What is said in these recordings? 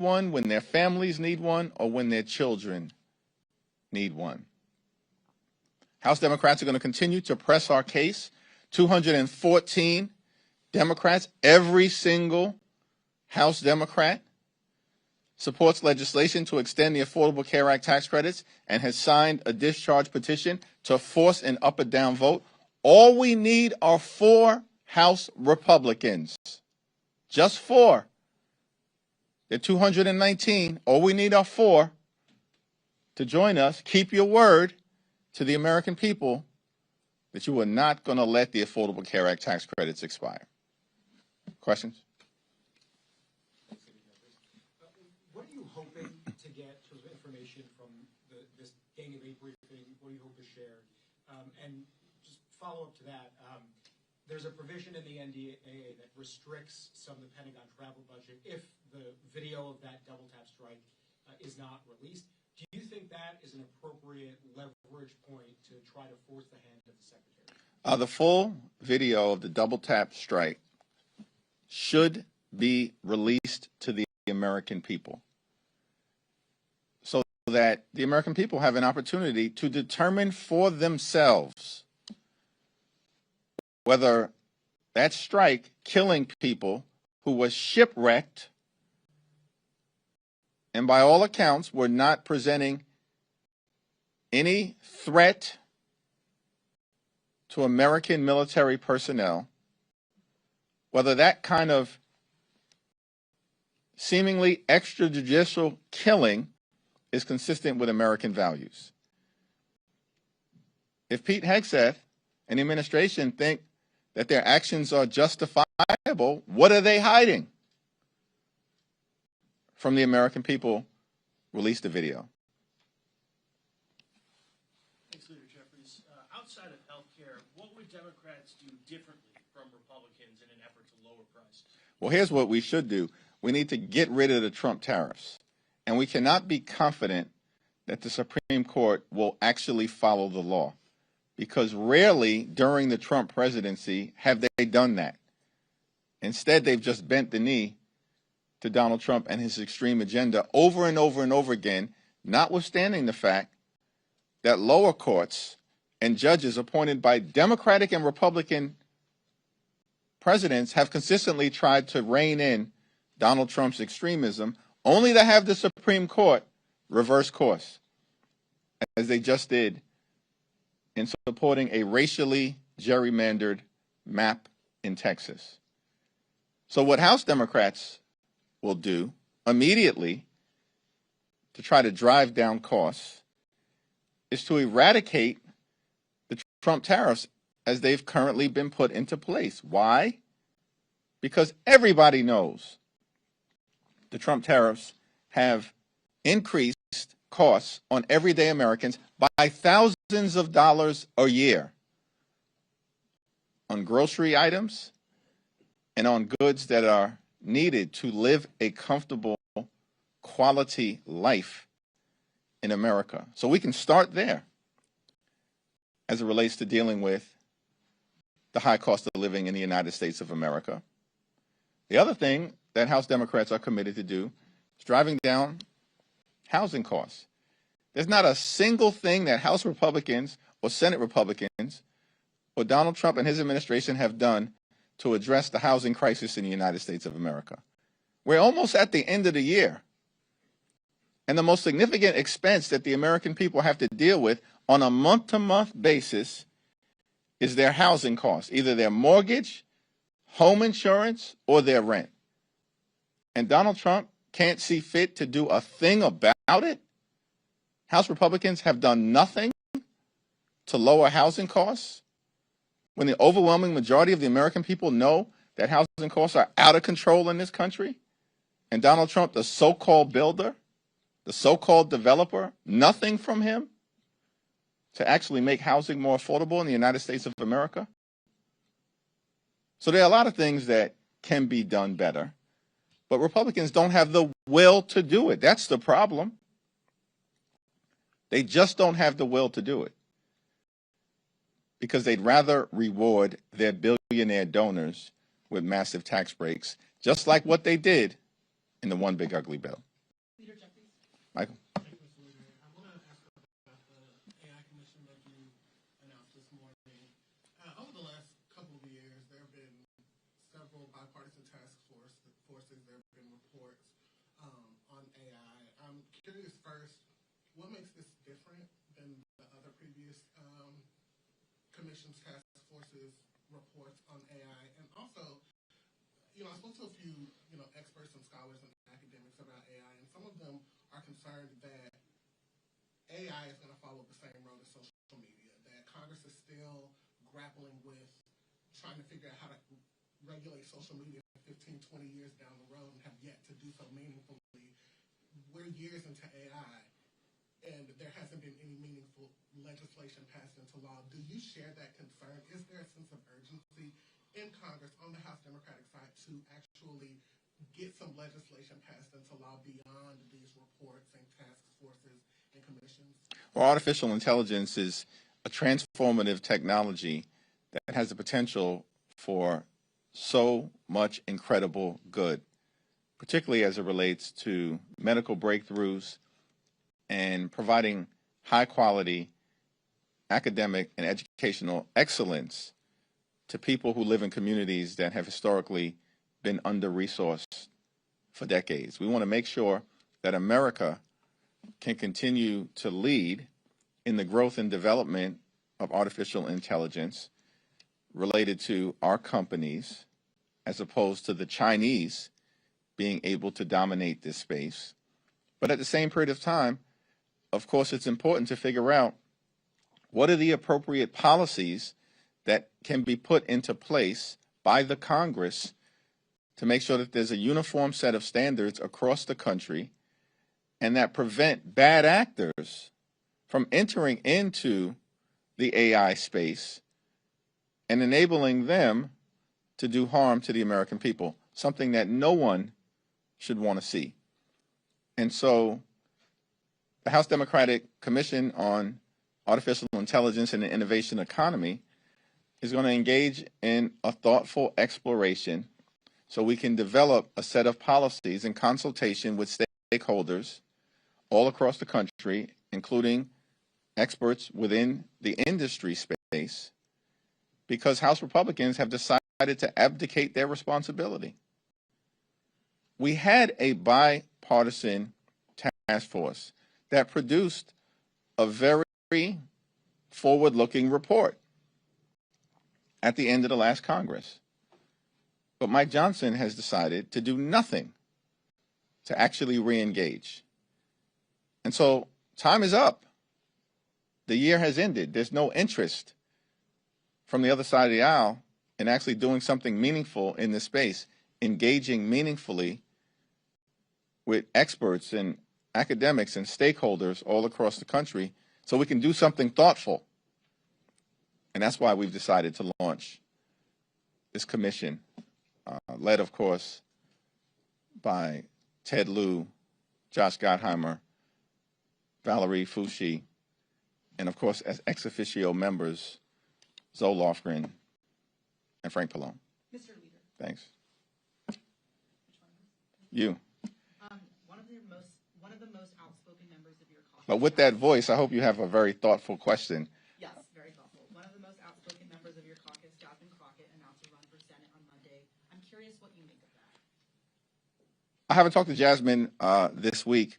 one, when their families need one, or when their children need one. House Democrats are going to continue to press our case. 214 Democrats, every single House Democrat, supports legislation to extend the Affordable Care Act tax credits and has signed a discharge petition to force an up or down vote. All we need are 4 House Republicans. Just 4. There are 219. All we need are 4 to join us. Keep your word to the American people that you are not going to let the Affordable Care Act tax credits expire. Questions? What are you hoping to get sort of information from this Gang of 8 briefing? What do you hope is shared? And just follow up to that, there's a provision in the NDAA that restricts some of the Pentagon travel budget if the video of that double tap strike is not released. Do you think that is an appropriate leverage point to try to force the hand of the Secretary? The full video of the double tap strike should be released to the American people so that the American people have an opportunity to determine for themselves whether that strike killing people who was shipwrecked and by all accounts were not presenting any threat to American military personnel, whether that kind of seemingly extrajudicial killing is consistent with American values. If Pete Hegseth and the administration think that their actions are justifiable, what are they hiding from the American people? Release the video. Thanks, Leader Jeffries. Outside of health care, what would Democrats do differently from Republicans in an effort to lower prices? Well, here's what we should do. We need to get rid of the Trump tariffs. And we cannot be confident that the Supreme Court will actually follow the law, because rarely during the Trump presidency have they done that. Instead, they've just bent the knee to Donald Trump and his extreme agenda over and over and over again, notwithstanding the fact that lower courts and judges appointed by Democratic and Republican presidents have consistently tried to rein in Donald Trump's extremism, only to have the Supreme Court reverse course, as they just did in supporting a racially gerrymandered map in Texas. So what House Democrats will do immediately to try to drive down costs is to eradicate the Trump tariffs as they've currently been put into place. Why? Because everybody knows the Trump tariffs have increased costs on everyday Americans by thousands of dollars a year on grocery items and on goods that are needed to live a comfortable, quality life in America. So we can start there as it relates to dealing with the high cost of living in the United States of America. The other thing that House Democrats are committed to do is driving down housing costs. There's not a single thing that House Republicans or Senate Republicans or Donald Trump and his administration have done to address the housing crisis in the United States of America. We're almost at the end of the year, and the most significant expense that the American people have to deal with on a month-to-month basis is their housing costs, either their mortgage, home insurance, or their rent. And Donald Trump can't see fit to do a thing about it. House Republicans have done nothing to lower housing costs when the overwhelming majority of the American people know that housing costs are out of control in this country. And Donald Trump, the so-called builder, the so-called developer, nothing from him to actually make housing more affordable in the United States of America. So there are a lot of things that can be done better, but Republicans don't have the will to do it. That's the problem. They just don't have the will to do it because they'd rather reward their billionaire donors with massive tax breaks, just like what they did in the One Big Ugly Bill. Michael. Thank you, Mr. Leader. I want to ask about the AI commission that you announced this morning. Over the last couple of years, there have been several bipartisan task forces. There have been reports on AI. I'm curious first, what makes this different than the other previous commissions, task forces, reports on AI? And also, I spoke to a few, experts and scholars and academics about AI, and some of them are concerned that AI is going to follow the same road as social media, that Congress is still grappling with trying to figure out how to regulate social media 15, 20 years down the road and have yet to do so meaningfully. We're years into AI, and there hasn't been any meaningful legislation passed into law. Do you share that concern? Is there a sense of urgency in Congress on the House Democratic side to actually get some legislation passed into law beyond these reports and task forces and commissions? Well, artificial intelligence is a transformative technology that has the potential for so much incredible good, particularly as it relates to medical breakthroughs and providing high quality academic and educational excellence to people who live in communities that have historically been under-resourced for decades. We want to make sure that America can continue to lead in the growth and development of artificial intelligence related to our companies, as opposed to the Chinese being able to dominate this space. But at the same period of time, of course, it's important to figure out what are the appropriate policies that can be put into place by the Congress to make sure that there's a uniform set of standards across the country and that prevent bad actors from entering into the AI space and enabling them to do harm to the American people, something that no one should want to see. And so the House Democratic Commission on Artificial Intelligence and the Innovation Economy is going to engage in a thoughtful exploration so we can develop a set of policies in consultation with stakeholders all across the country, including experts within the industry space, because House Republicans have decided to abdicate their responsibility. We had a bipartisan task force that produced a very forward-looking report at the end of the last Congress. But Mike Johnson has decided to do nothing to actually re-engage. And so time is up. The year has ended. There's no interest from the other side of the aisle in actually doing something meaningful in this space, engaging meaningfully with experts and academics and stakeholders all across the country so we can do something thoughtful. And that's why we've decided to launch this commission, led, of course, by Ted Lieu, Josh Gottheimer, Valerie Foushee, and, of course, as ex officio members, Zoe Lofgren and Frank Pallone. Mr. Leader. Thanks. You. One of the most outspoken members of your caucus. But with that voice, I hope you have a very thoughtful question. Yes, very thoughtful. One of the most outspoken members of your caucus, Jasmine Crockett, announced a run for Senate on Monday. I'm curious what you make of that. I haven't talked to Jasmine this week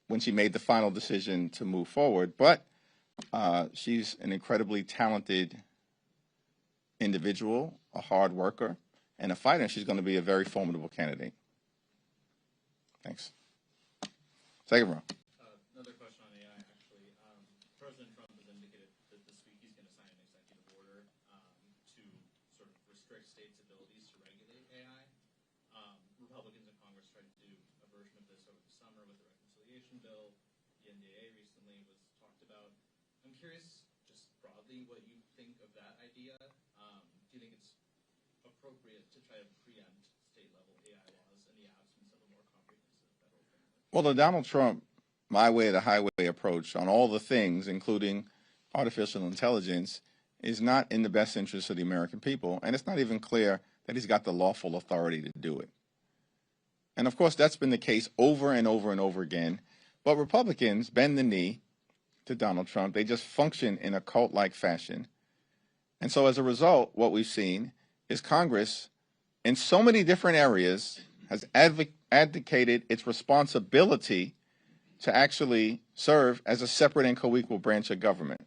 when she made the final decision to move forward, but she's an incredibly talented individual, a hard worker, and a fighter. She's going to be a very formidable candidate. Thanks. Second row. Another question on AI, actually. President Trump has indicated that this week he's going to sign an executive order to sort of restrict states' abilities to regulate AI. Republicans in Congress tried to do a version of this over the summer with the reconciliation bill. The NDAA recently was talked about. I'm curious, just broadly, what you think of that idea. Do you think it's appropriate to try to preempt state-level AI laws in the absence of a more comprehensive federal framework? Well, the Donald Trump my way or the highway approach on all the things, including artificial intelligence, is not in the best interest of the American people, and it's not even clear that he's got the lawful authority to do it. And of course, that's been the case over and over and over again. But Republicans bend the knee to Donald Trump. They just function in a cult-like fashion. And so as a result, what we've seen is Congress, in so many different areas, has advocated its responsibility to actually serve as a separate and co-equal branch of government.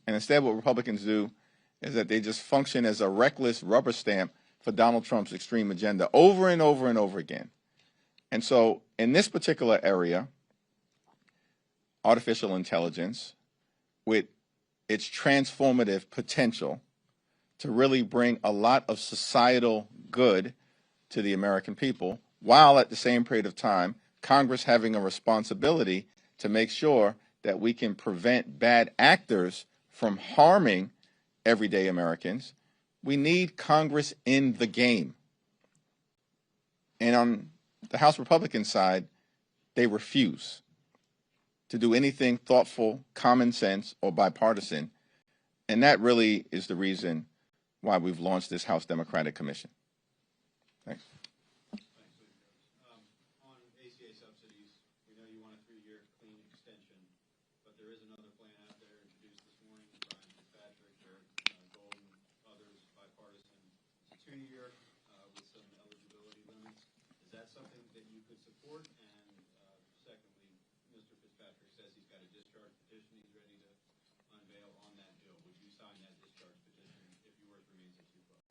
And instead, what Republicans do is that they just function as a reckless rubber stamp for Donald Trump's extreme agenda over and over and over again. And so in this particular area, artificial intelligence, with its transformative potential to really bring a lot of societal good to the American people, while at the same period of time, Congress having a responsibility to make sure that we can prevent bad actors from harming everyday Americans, we need Congress in the game. And on the House Republican side, they refuse to do anything thoughtful, common sense, or bipartisan. And that really is the reason why we've launched this House Democratic Commission. Thanks. On ACA subsidies, we know you want a 3-year clean extension, but there is another plan out there introduced this morning by Fitzpatrick, Golden, others, bipartisan. It's a 2-year with some eligibility limits. Is that something that you could support? And secondly, Mr. Fitzpatrick says he's got a discharge petition he's ready to unveil on that bill. Would you sign that discharge petition if yours remains at 2 votes?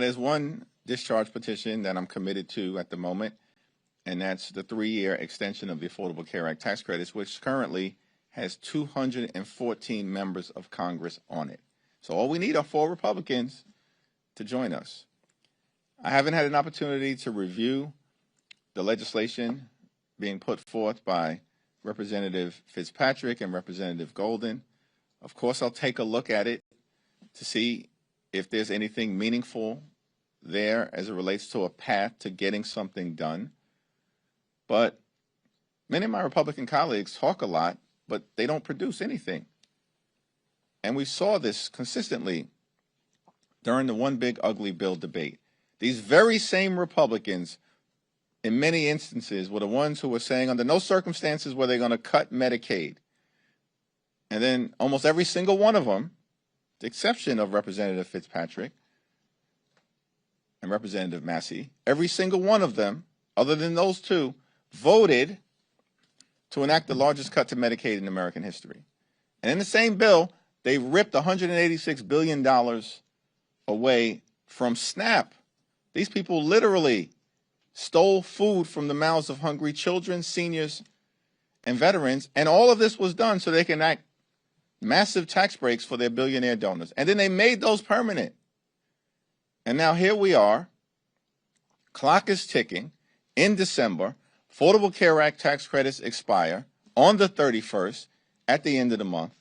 There's one discharge petition that I'm committed to at the moment, and that's the 3-year extension of the Affordable Care Act tax credits, which currently has 214 members of Congress on it. So all we need are 4 Republicans to join us. I haven't had an opportunity to review the legislation being put forth by Representative Fitzpatrick and Representative Golden. Of course, I'll take a look at it to see if there's anything meaningful there as it relates to a path to getting something done. But many of my Republican colleagues talk a lot, but they don't produce anything. And we saw this consistently during the One Big Ugly Bill debate. These very same Republicans, in many instances, were the ones who were saying under no circumstances were they going to cut Medicaid. And then almost every single one of them, with the exception of Representative Fitzpatrick and Representative Massey, every single one of them, other than those 2, voted to enact the largest cut to Medicaid in American history. And in the same bill, they ripped $186 billion away from SNAP. These people literally stole food from the mouths of hungry children, seniors, and veterans, and all of this was done so they can enact massive tax breaks for their billionaire donors. And then they made those permanent. And now here we are, clock is ticking, in December, Affordable Care Act tax credits expire on the 31st at the end of the month,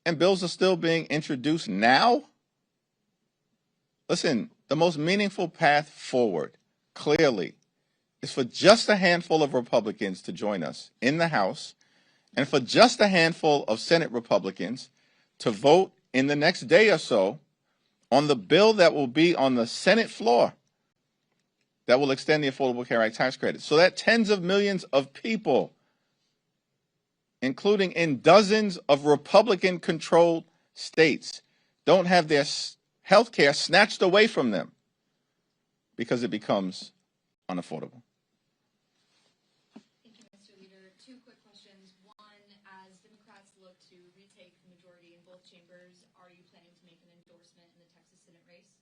and bills are still being introduced now? Listen, the most meaningful path forward, clearly, is for just a handful of Republicans to join us in the House, and for just a handful of Senate Republicans to vote in the next day or so on the bill that will be on the Senate floor that will extend the Affordable Care Act tax credit, so that tens of millions of people, including in dozens of Republican-controlled states, don't have their health care snatched away from them because it becomes unaffordable. Thank you, Mr. Leader. 2 quick questions. One, as Democrats look to retake the majority in both chambers, are you planning to make an endorsement in the Texas Senate race?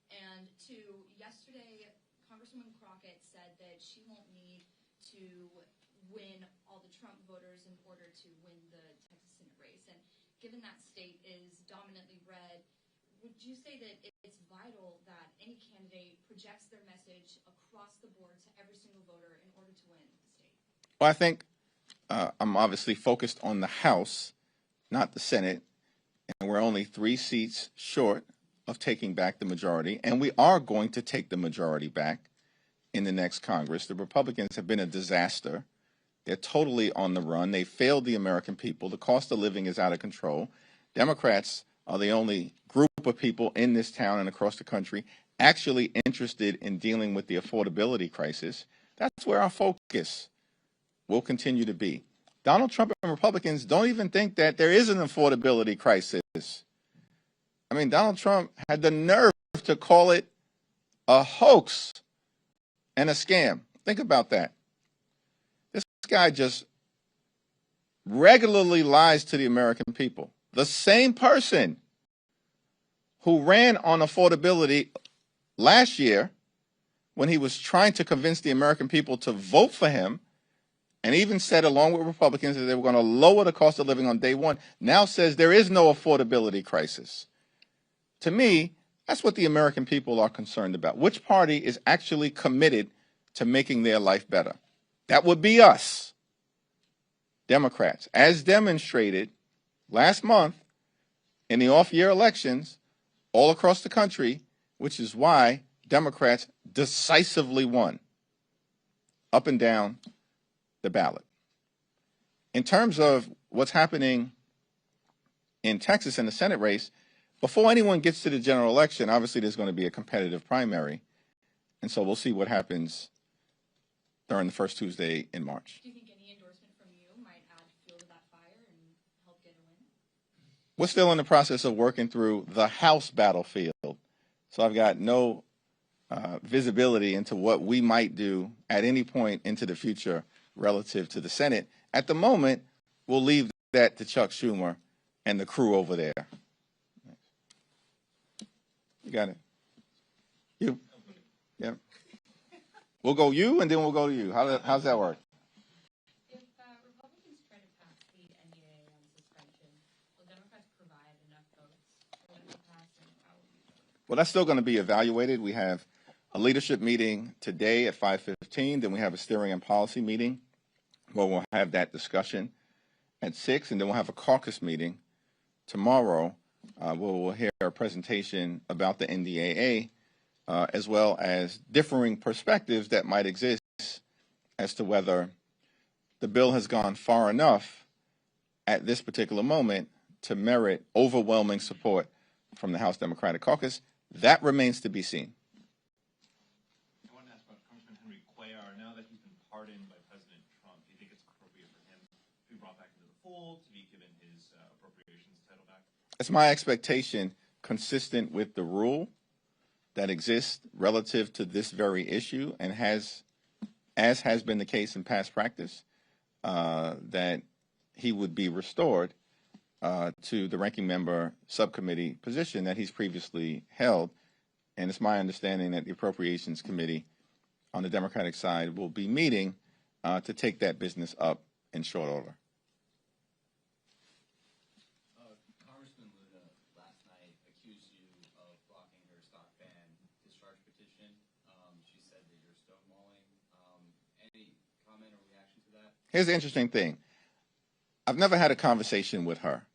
And 2, yesterday, Congresswoman Crockett said that she won't need to win all the Trump voters in order to win the Texas Senate race. And given that state is dominantly red, would you say that it's vital that any candidate projects their message across the board to every single voter in order to win the state? Well, I think I'm obviously focused on the House, not the Senate, and we're only 3 seats short of taking back the majority, and we are going to take the majority back in the next Congress. The Republicans have been a disaster. They're totally on the run. They failed the American people. The cost of living is out of control. Democrats are the only group of people in this town and across the country actually interested in dealing with the affordability crisis, that's where our focus will continue to be. Donald Trump and Republicans don't even think that there is an affordability crisis. I mean, Donald Trump had the nerve to call it a hoax and a scam. Think about that. This guy just regularly lies to the American people. The same person who ran on affordability last year when he was trying to convince the American people to vote for him, and even said, along with Republicans, that they were going to lower the cost of living on day one, now says there is no affordability crisis. To me, that's what the American people are concerned about. Which party is actually committed to making their life better? That would be us, Democrats, as demonstrated last month in the off-year elections all across the country, which is why Democrats decisively won up and down the ballot. In terms of what's happening in Texas in the Senate race, before anyone gets to the general election, obviously there's going to be a competitive primary. And so we'll see what happens during the first Tuesday in March. Do you think any endorsement from you might add fuel to that fire and help get a win? We're still in the process of working through the House battlefield. So I've got no visibility into what we might do at any point into the future relative to the Senate. At the moment, we'll leave that to Chuck Schumer and the crew over there. You got it? You? Yeah. We'll go you, and then we'll go to you. How's that work? If Republicans try to pass the NDAA on suspension, will Democrats provide enough votes for them to pass, and how will you vote? Well, that's still going to be evaluated. We have a leadership meeting today at 5:15. Then we have a steering and policy meeting where we'll have that discussion at 6. And then we'll have a caucus meeting tomorrow where we'll hear a presentation about the NDAA as well as differing perspectives that might exist as to whether the bill has gone far enough at this particular moment to merit overwhelming support from the House Democratic Caucus. That remains to be seen. I want to ask about Congressman Henry Cuellar. Now that he's been pardoned by President Trump, do you think it's appropriate for him to be brought back into the fold, to be given his appropriations title back? It's my expectation, consistent with the rule that exists relative to this very issue, and as has been the case in past practice, that he would be restored to the ranking member subcommittee position that he's previously held. And it's my understanding that the Appropriations Committee on the Democratic side will be meeting to take that business up in short order. Congressman Luna last night accused you of blocking her stock ban discharge petition. She said that you're stonewalling. Any comment or reaction to that? Here's the interesting thing. I've never had a conversation with her.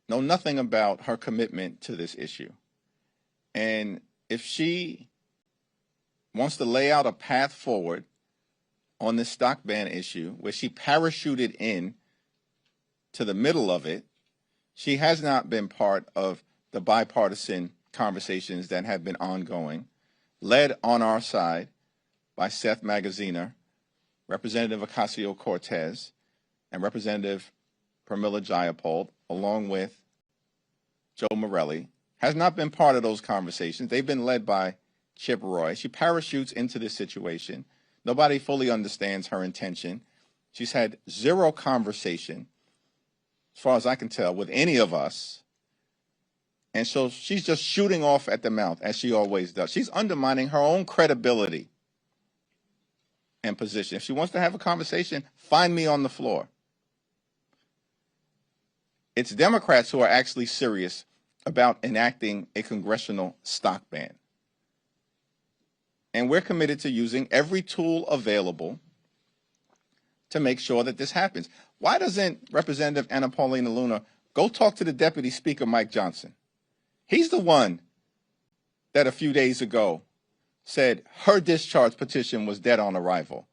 Know nothing about her commitment to this issue. And if she wants to lay out a path forward on this stock ban issue where she parachuted in to the middle of it, she has not been part of the bipartisan conversations that have been ongoing, led on our side by Seth Magaziner, Representative Ocasio-Cortez, and Representative Pramila Jayapal, along with Joe Morelli, has not been part of those conversations. They've been led by Chip Roy. She parachutes into this situation. Nobody fully understands her intention. She's had zero conversation, as far as I can tell, with any of us. And so she's just shooting off at the mouth, as she always does. She's undermining her own credibility and position. If she wants to have a conversation, find me on the floor. It's Democrats who are actually serious about enacting a congressional stock ban. And we're committed to using every tool available to make sure that this happens. Why doesn't Representative Anna Paulina Luna go talk to the Deputy Speaker, Mike Johnson? He's the one that a few days ago said her discharge petition was dead on arrival.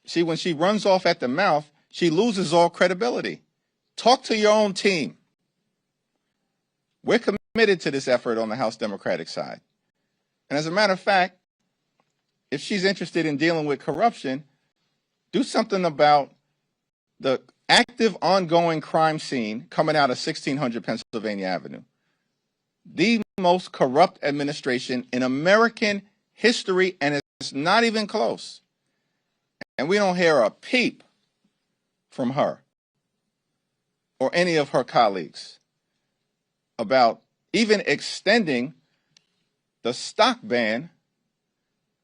See, when she runs off at the mouth, she loses all credibility. Talk to your own team. We're committed committed to this effort on the House Democratic side. And as a matter of fact, if she's interested in dealing with corruption, do something about the active ongoing crime scene coming out of 1600 Pennsylvania Avenue. The most corrupt administration in American history, and it's not even close. And we don't hear a peep from her or any of her colleagues about even extending the stock ban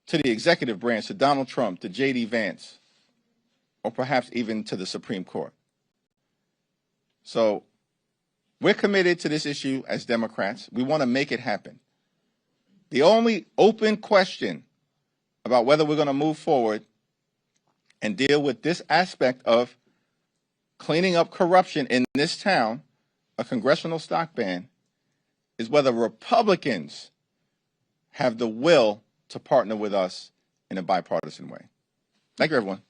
to the executive branch, to Donald Trump, to J.D. Vance, or perhaps even to the Supreme Court. So we're committed to this issue as Democrats. We want to make it happen. The only open question about whether we're going to move forward and deal with this aspect of cleaning up corruption in this town, a congressional stock ban, is whether Republicans have the will to partner with us in a bipartisan way. Thank you, everyone.